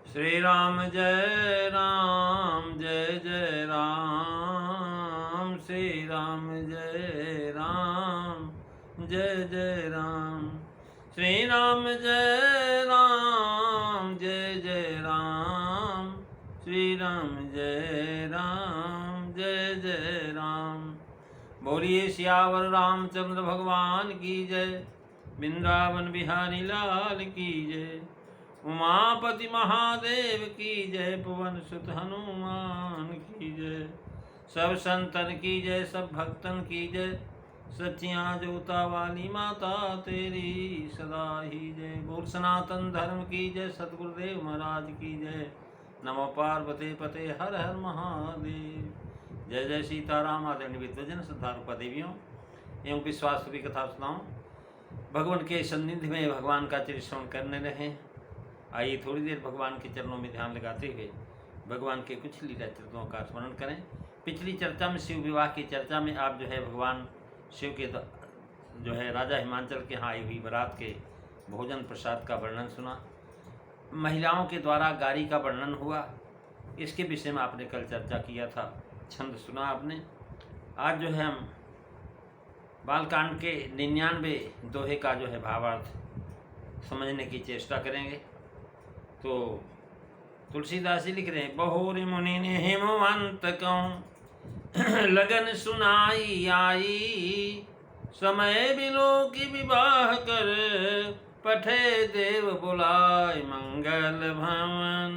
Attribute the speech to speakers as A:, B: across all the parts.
A: श्री राम जय राम, जय जय राम। श्री राम जय राम, जय जय राम। श्री राम जय राम, जय जय राम। श्री राम जय राम, जय जय राम। बोलिए सियावर रामचंद्र भगवान की जय, वृंदावन बिहारी लाल की जय, उमापति महादेव की जय, पवन सुत हनुमान की जय। सब संतन की जय, सब भक्तन की जय, सच्चियाँ जोता वाली माता तेरी सदा ही जय। बोल सनातन धर्म की जय, सतगुरुदेव महाराज की जय। नमो पार्वती पते हर हर महादेव। जय जय सीताराम। आदरणीय विद्वजन, श्रद्धालु देवियों एवं विश्वास की कथा सुनाऊं। भगवान के सन्निधि में भगवान का श्रवण करने रहे। आइए थोड़ी देर भगवान के चरणों में ध्यान लगाते हुए भगवान के कुछ लीला चरित्रों का स्मरण करें। पिछली चर्चा में शिव विवाह की चर्चा में आप जो है भगवान शिव के जो है राजा हिमांचल के यहाँ आई हुई बारात के भोजन प्रसाद का वर्णन सुना। महिलाओं के द्वारा गारी का वर्णन हुआ, इसके विषय में आपने कल चर्चा किया था। छंद सुना आपने। आज जो है हम बालकांड के 99 दोहे का जो है भावार्थ समझने की चेष्टा करेंगे। तो तुलसीदास जी लिख रहे हैं, बहुरी मुनि ने हेमवंत कहूँ लगन सुनाई आई, समय बिलो की विवाह कर पठे देव बुलाय, मंगल भवन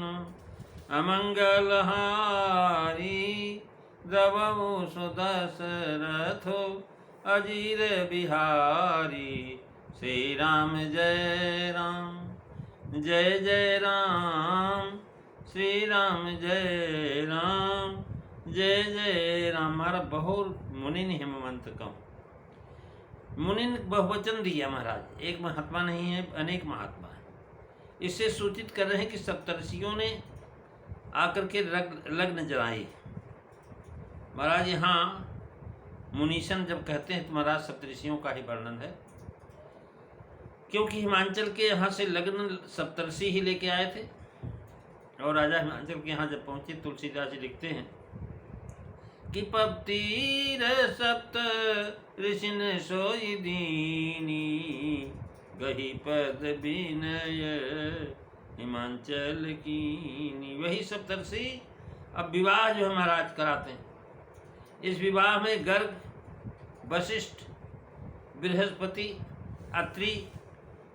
A: अमंगल हारी, दबऊ सुदशरथो अजीर बिहारी। श्री राम जय राम, जय जय राम। श्री राम जय राम, जय जय राम। हमारा बहुर मुनिन हेमवंत कम। मुनिन बहुवचन दिया महाराज, एक महात्मा नहीं है, अनेक महात्मा है। इससे सूचित कर रहे हैं कि सप्तर्षियों ने आकर के लग्न जलाए। महाराज यहाँ मुनीशन जब कहते हैं तो महाराज सप्तर्षियों का ही वर्णन है, क्योंकि हिमांचल के यहाँ से लग्न सप्तर्षि ही लेके आए थे। और राजा हिमांचल के यहाँ जब पहुँचे, तुलसीदास जी लिखते हैं कि पबतीर सप्त ऋषिन सोई दीनी, गही पद विनय हिमांचल कीनी। वही सप्तर्षि अब विवाह जो है महाराज कराते हैं। इस विवाह में गर्ग, वशिष्ठ, बृहस्पति, अत्रि,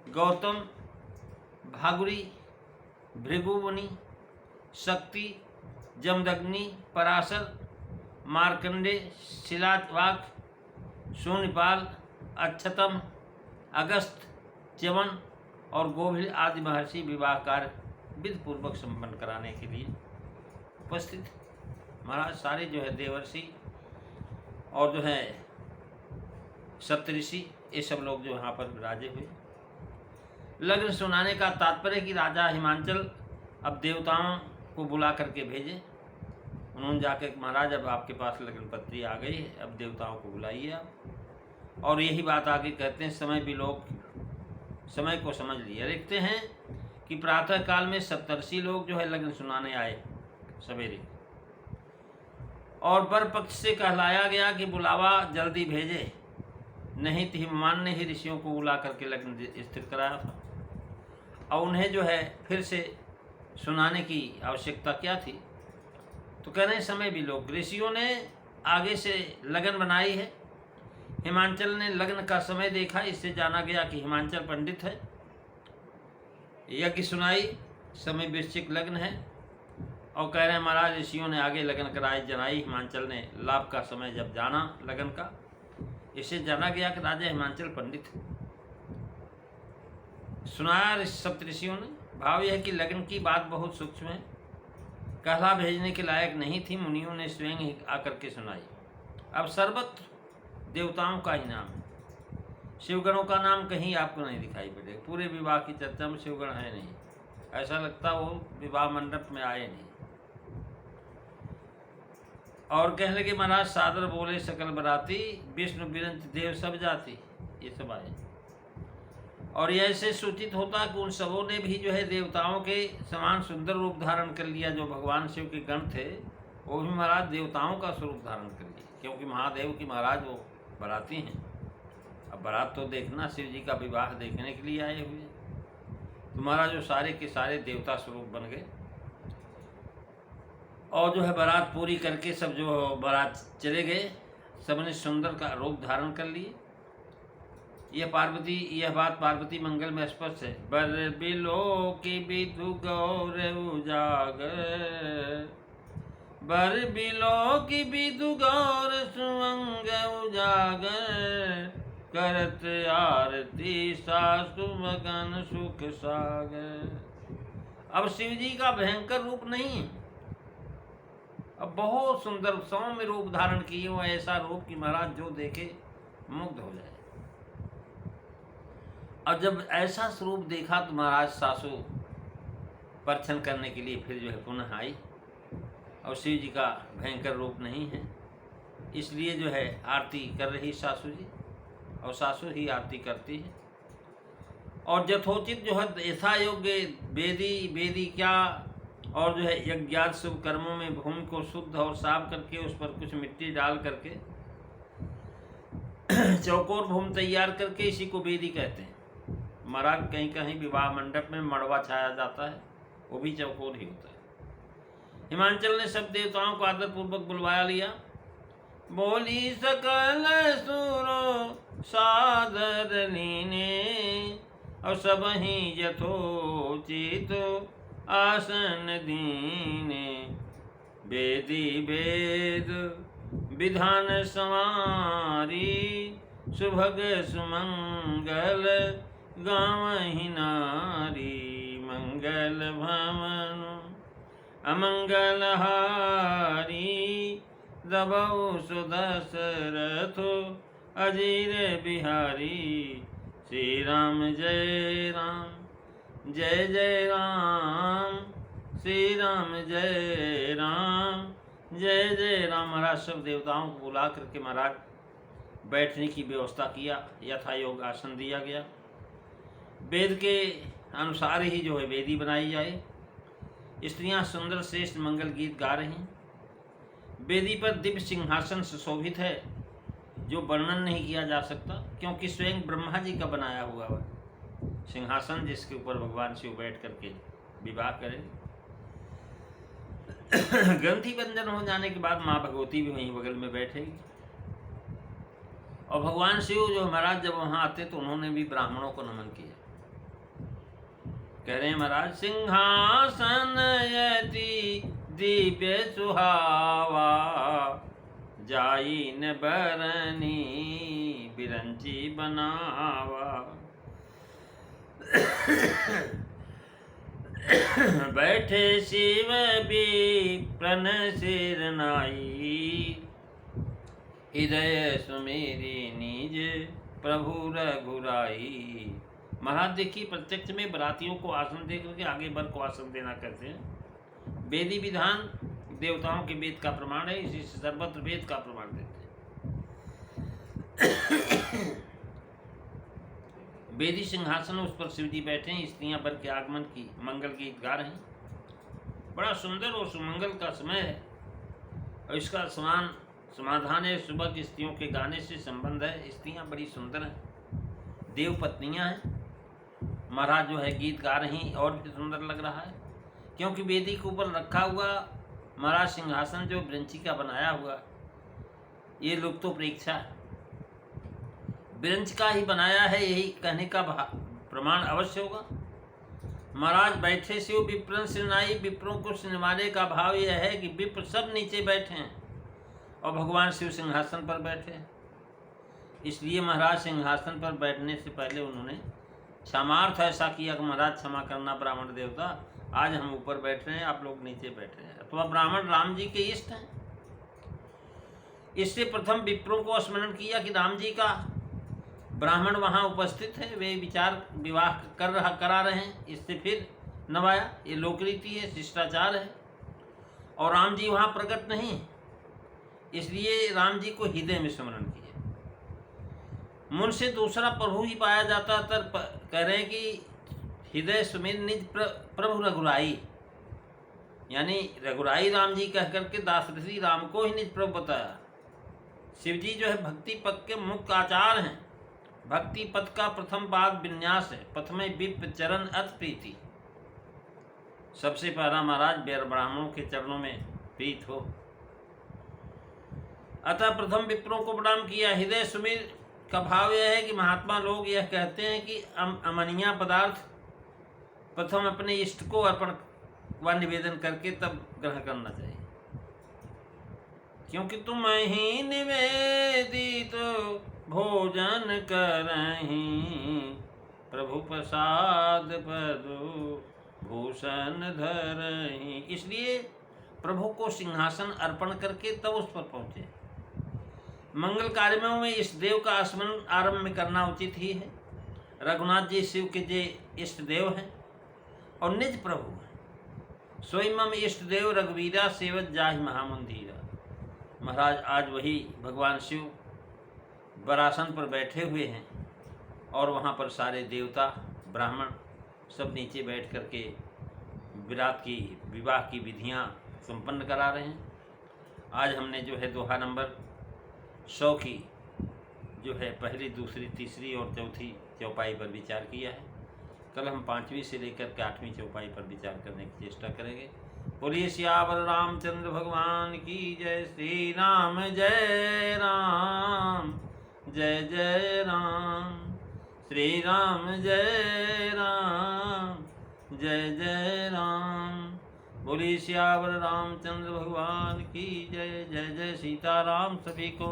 A: गौतम, भागुरी, भृगुमुनि, शक्ति, जमदग्नि, पराशर, मार्कंडे, शिलावाक, शून्यपाल, अक्षतम, अगस्त, च्यवन और गोभिल आदि महर्षि विवाह कार्य विधिपूर्वक संपन्न कराने के लिए उपस्थित। महाराज सारे जो है देवर्षि और जो है सप्तऋषि, ये सब लोग जो यहाँ पर विराजे हुए। लग्न सुनाने का तात्पर्य कि राजा हिमांचल अब देवताओं को बुला करके भेजे। उन्होंने जाकर, महाराज अब आपके पास लग्न पत्री आ गई है, अब देवताओं को बुलाइए आप। और यही बात आगे कहते हैं, समय भी लोग समय को समझ लिए। लिखते हैं कि प्रातः काल में सप्तर्षि लोग जो है लग्न सुनाने आए सवेरे, और वर पक्ष से कहलाया गया कि बुलावा जल्दी भेजे, नहीं तो हिमवान ने ही ऋषियों को बुला करके लग्न स्थिर कराया था। और उन्हें जो है फिर से सुनाने की आवश्यकता क्या थी। तो कह रहे हैं समय भी लोग, ऋषियों ने आगे से लगन बनाई है। हिमांचल ने लग्न का समय देखा, इससे जाना गया कि हिमांचल पंडित है। यज्ञ सुनाई, समय वृश्चिक लग्न है। और कह रहे हैं महाराज ऋषियों ने आगे लगन कराई, जनाई। हिमांचल ने लाभ का समय जब जाना लगन का, इससे जाना गया कि राजा हिमांचल पंडित है। सुनाया सप्तऋषियों ने। भाव यह है कि लगन की बात बहुत सूक्ष्म है, कहला भेजने के लायक नहीं थी। मुनियों ने स्वयं ही आकर के सुनाई। अब सर्वत्र देवताओं का ही नाम है, शिवगणों का नाम कहीं आपको नहीं दिखाई पड़ेगा। पूरे विवाह की चर्चा में शिवगण है नहीं, ऐसा लगता वो विवाह मंडप में आए नहीं। और कहने लगे महाराज सादर बोले सकल बराती, विष्णु बिरंच देव सब जाति, ये सब आए। और यह ऐसे सूचित होता कि उन सबों ने भी जो है देवताओं के समान सुंदर रूप धारण कर लिया। जो भगवान शिव के गण थे वो भी महाराज देवताओं का स्वरूप धारण कर लिए, क्योंकि महादेव की महाराज वो बराती हैं। अब बारात तो देखना, शिव जी का विवाह देखने के लिए आए हुए, तो महाराज जो सारे के सारे देवता स्वरूप बन गए। और जो है बारात पूरी करके सब जो बारात चले गए, सबने सुंदर का रूप धारण कर लिए। यह बात पार्वती मंगल में स्पष्ट है। बर बिलो की विधु गौर उजागर, बर बिलो की विधु गौर सुमंग उजागर, करत आरती सासु मगन सुख सागर। अब शिव जी का भयंकर रूप नहीं है, अब बहुत सुंदर सौम्य रूप धारण किए वो, ऐसा रूप कि महाराज जो देखे मुग्ध हो जाए। और जब ऐसा स्वरूप देखा तो महाराज सासू परछन करने के लिए फिर जो है पुनः आई, और शिव जी का भयंकर रूप नहीं है, इसलिए जो है आरती कर रही सासू जी, और सासू ही आरती करती है। और यथोचित जो है यथा योग्य वेदी क्या, और जो है यज्ञात शुभ कर्मों में भूमि को शुद्ध और साफ करके उस पर कुछ मिट्टी डाल करके चौकोर भूमि तैयार करके इसी को वेदी कहते हैं। महाराज कहीं कहीं विवाह मंडप में मड़वा छाया जाता है, वो भी चौकोर ही होता है। हिमांचल ने सब देवताओं को आदरपूर्वक बुलवाया लिया। बोली सकल सुरो सादर लीने, और सब ही यथोचित आसन दीने, वेदी वेद विधान संवारी, सुभग सुमंगल गावहि नारी, मंगल भवन अमंगल हारी, दबौ सुदशरथ अजीर बिहारी। श्री राम जय राम जय जय राम, श्री राम जय राम जय जय राम। महाराज सब देवताओं को बुला करके महाराज बैठने की व्यवस्था किया, यथा योग आसन दिया गया। वेद के अनुसार ही जो है वेदी बनाई जाए। स्त्रियां सुंदर श्रेष्ठ मंगल गीत गा रही हैं। वेदी पर दिव्य सिंहासन सुशोभित है, जो वर्णन नहीं किया जा सकता, क्योंकि स्वयं ब्रह्मा जी का बनाया हुआ वह सिंहासन, जिसके ऊपर भगवान शिव बैठ करके विवाह करें। ग्रंथि बंधन हो जाने के बाद माँ भगवती भी वहीं बगल में बैठेगी। और भगवान शिव जो महाराज जब वहाँ आते तो उन्होंने भी ब्राह्मणों को नमन किया। कह रहे हैं महाराज, सिंहासन यति दिव्य सुहावा, जाई न बरनी बिरंची बनावा। बैठे शिव भी प्रण सिर नाई, हृदय सुमेरी निज प्रभु रघुराई। महाराज देखिए, प्रत्यक्ष में बरातियों को आसन दे करके आगे बर को आसन देना कहते हैं। वेदी विधान देवताओं के वेद का प्रमाण है, इसी से सर्वत्र वेद का प्रमाण देते हैं। वेदी सिंहासन, उस पर शिव जी बैठे हैं, स्त्रियां बर के आगमन की मंगल गीत गा रही हैं। बड़ा सुंदर और सुमंगल का समय है, और इसका समाधान है सुबह की स्त्रियों के गाने से संबंध है। स्त्रियां बड़ी सुंदर हैं, देव पत्नियां हैं। महाराज जो है गीत गा रही, और भी सुंदर लग रहा है, क्योंकि वेदी के ऊपर रखा हुआ महाराज सिंहासन जो ब्रंची का बनाया हुआ, ये लुप्तोप्रेक्षा है, ब्रंच का ही बनाया है, यही कहने का प्रमाण अवश्य होगा। महाराज बैठे शिव विप्रन सिरनाई, विप्रों को सिरमाने का भाव यह है कि विप्र सब नीचे बैठे हैं और भगवान शिव सिंहासन पर बैठे हैं। इसलिए महाराज सिंहासन पर बैठने से पहले उन्होंने क्षमार्थ ऐसा किया कि महाराज क्षमा करना ब्राह्मण देवता, आज हम ऊपर बैठ रहे हैं, आप लोग नीचे बैठ रहे हैं। अथवा ब्राह्मण राम जी के इष्ट हैं। इससे प्रथम विप्रों को स्मरण किया कि राम जी का ब्राह्मण वहाँ उपस्थित है, वे विवाह करा रहे हैं। इससे फिर नवाया, ये लोकरीति है, शिष्टाचार है, और राम जी वहाँ प्रकट नहीं है, इसलिए राम जी को हृदय में स्मरण किया। मुन से दूसरा प्रभु ही पाया जाता, तर कह रहे हैं कि हृदय सुमिर निज प्रभु रघुराई, यानी रघुराई राम जी कह करके दासरथी राम को ही निज प्रभु बताया। शिव जी जो है भक्ति पद के मुख्य आचार्य हैं। भक्ति पद का प्रथम पाद विन्यास है, प्रथमे विप्र चरण अत प्रीति। सबसे पहला महाराज ब्राह्मणों के चरणों में प्रीत हो। अतः प्रथम विप्रों को प्रणाम किया। हृदय सुमिर का भाव यह है कि महात्मा लोग यह कहते हैं कि अमनिया पदार्थ प्रथम अपने इष्ट को अर्पण व निवेदन करके तब ग्रहण करना चाहिए, क्योंकि तुम ही निवेदित भोजन करहीं, प्रभु प्रसाद पद भूषण धरहीं। इसलिए प्रभु को सिंहासन अर्पण करके तब उस पर पहुँचे। मंगल कार्यों में इष्ट देव का स्मरण आरंभ में करना उचित ही है। रघुनाथ जी शिव के जे इष्ट देव हैं और निज प्रभु हैं। स्वयं मम इष्ट देव रघुवीरा सेवत जाहि महामंदिरा। महाराज आज वही भगवान शिव वरासन पर बैठे हुए हैं और वहाँ पर सारे देवता ब्राह्मण सब नीचे बैठ करके विराट की विवाह की विधियाँ संपन्न करा रहे हैं। आज हमने जो है दोहा नंबर 100 की जो है पहली, दूसरी, तीसरी और चौथी चौपाई पर विचार किया है। कल हम 5वीं से लेकर के 8वीं चौपाई पर विचार करने की चेष्टा करेंगे। बोलिए सियावर रामचंद्र भगवान की जय। श्री राम जय राम, जय जय राम। श्री राम जय राम, जय जय राम। बोलिए सियावर रामचंद्र भगवान की जय। जय जय सीताराम। सभी को